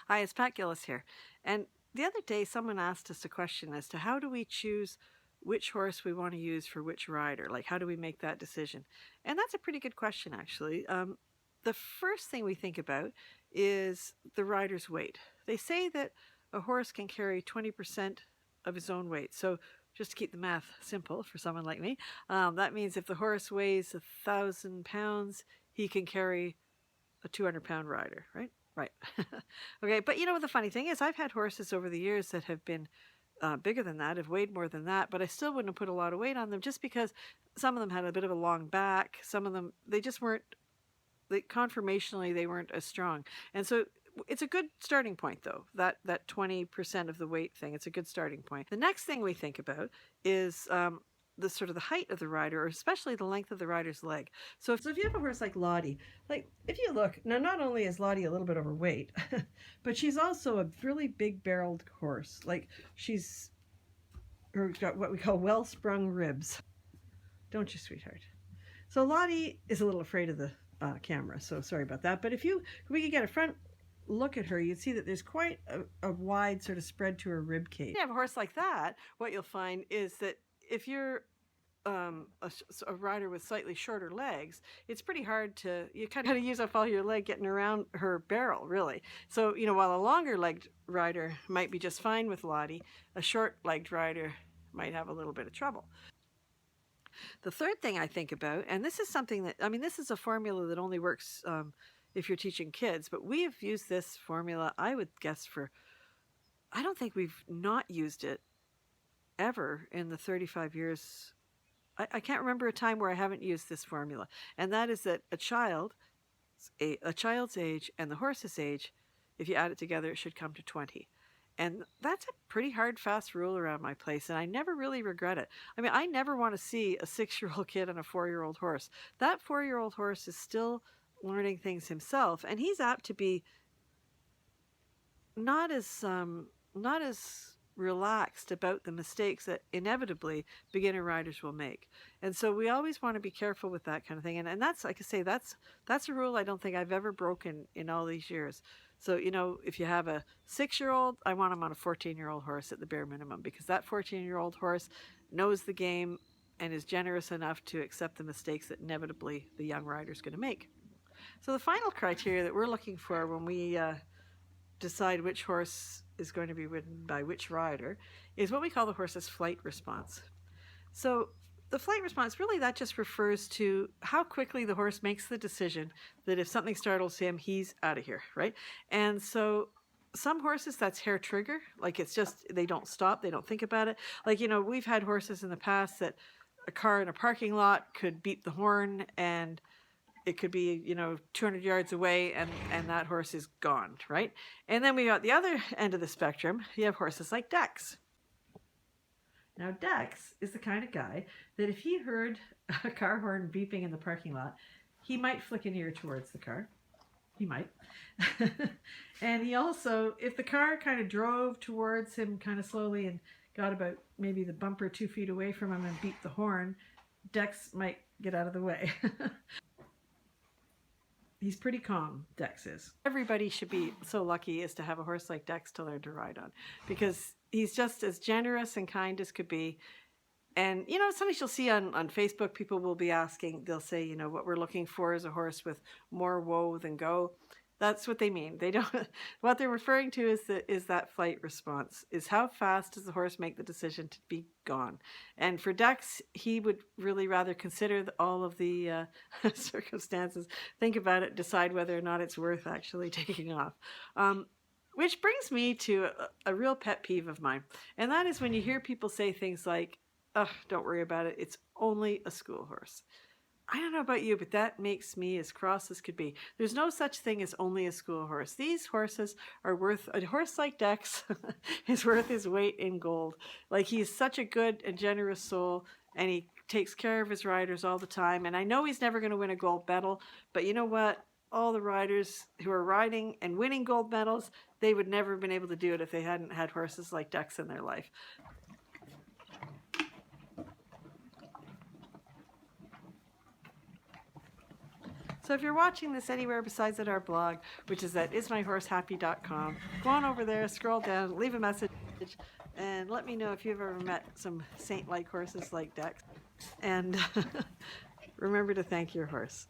Hi, it's Pat Gillis here. And the other day, someone asked us a question as to how do we choose which horse we want to use for which rider? Like, how do we make that decision? And that's a pretty good question, actually. The first thing we think about is the rider's weight. They say that a horse can carry 20% of his own weight. So, just to keep the math simple for someone like me, that means if the horse weighs 1,000 pounds, he can carry a 200-pound rider, right? Right. Okay, but you know what the funny thing is? I've had horses over the years that have been bigger than that, have weighed more than that, but I still wouldn't have put a lot of weight on them just because some of them had a bit of a long back. Some of them, they just weren't, conformationally, they weren't as strong. And so it's a good starting point, though, that 20% of the weight thing. It's a good starting point. The next thing we think about is the sort of the height of the rider, or especially the length of the rider's leg. So if you have a horse like Lottie, like if you look, now not only is Lottie a little bit overweight, but she's also a really big barreled horse. Like she's got what we call well-sprung ribs. Don't you, sweetheart? So Lottie is a little afraid of the camera, so sorry about that. But if we could get a front look at her, you'd see that there's quite a wide sort of spread to her rib cage. If you have a horse like that, what you'll find is that if you're a rider with slightly shorter legs, it's pretty hard you kind of use up all your leg getting around her barrel, really. So, you know, while a longer legged rider might be just fine with Lottie, a short legged rider might have a little bit of trouble. The third thing I think about, and this is something that, I mean, this is a formula that only works if you're teaching kids, but we have used this formula, I would guess, I don't think we've not used it ever in the 35 years. I can't remember a time where I haven't used this formula, and that is that a child's age and the horse's age, if you add it together, it should come to 20. And that's a pretty hard, fast rule around my place, and I never really regret it. I mean, I never want to see a 6-year-old kid on a 4-year-old horse. That 4-year-old horse is still learning things himself, and he's apt to be not as relaxed about the mistakes that inevitably beginner riders will make. And so we always want to be careful with that kind of thing. And that's, like I say, that's a rule I don't think I've ever broken in all these years. So, you know, if you have a 6-year-old, I want him on a 14-year-old horse at the bare minimum, because that 14-year-old horse knows the game and is generous enough to accept the mistakes that inevitably the young rider's going to make. So the final criteria that we're looking for when we decide which horse is going to be ridden by which rider is what we call the horse's flight response. So the flight response, really, that just refers to how quickly the horse makes the decision that if something startles him, he's out of here, right? And so some horses, that's hair trigger. Like, it's just, they don't stop, they don't think about it. Like, you know, we've had horses in the past that a car in a parking lot could beat the horn, and it could be, you know, 200 yards away, and that horse is gone, right? And then we got the other end of the spectrum. You have horses like Dex. Now, Dex is the kind of guy that if he heard a car horn beeping in the parking lot, he might flick an ear towards the car. He might. And he also, if the car kind of drove towards him kind of slowly and got about maybe the bumper 2 feet away from him and beeped the horn, Dex might get out of the way. He's pretty calm, Dex is. Everybody should be so lucky as to have a horse like Dex to learn to ride on, because he's just as generous and kind as could be. And, you know, sometimes you'll see on Facebook, people will be asking, they'll say, you know, what we're looking for is a horse with more whoa than go. That's what they mean. They don't. What they're referring to is that flight response. Is how fast does the horse make the decision to be gone? And for Dex, he would really rather consider all of the circumstances, think about it, decide whether or not it's worth actually taking off. Which brings me to a real pet peeve of mine, and that is when you hear people say things like, "Oh, don't worry about it. It's only a school horse." I don't know about you, but that makes me as cross as could be. There's no such thing as only a school horse. These horses are worth, a horse like Dex is worth his weight in gold. Like, he's such a good and generous soul, and he takes care of his riders all the time. And I know he's never going to win a gold medal, but you know what? All the riders who are riding and winning gold medals, they would never have been able to do it if they hadn't had horses like Dex in their life. So if you're watching this anywhere besides at our blog, which is at ismyhorsehappy.com, go on over there, scroll down, leave a message, and let me know if you've ever met some saint-like horses like Dex. And remember to thank your horse.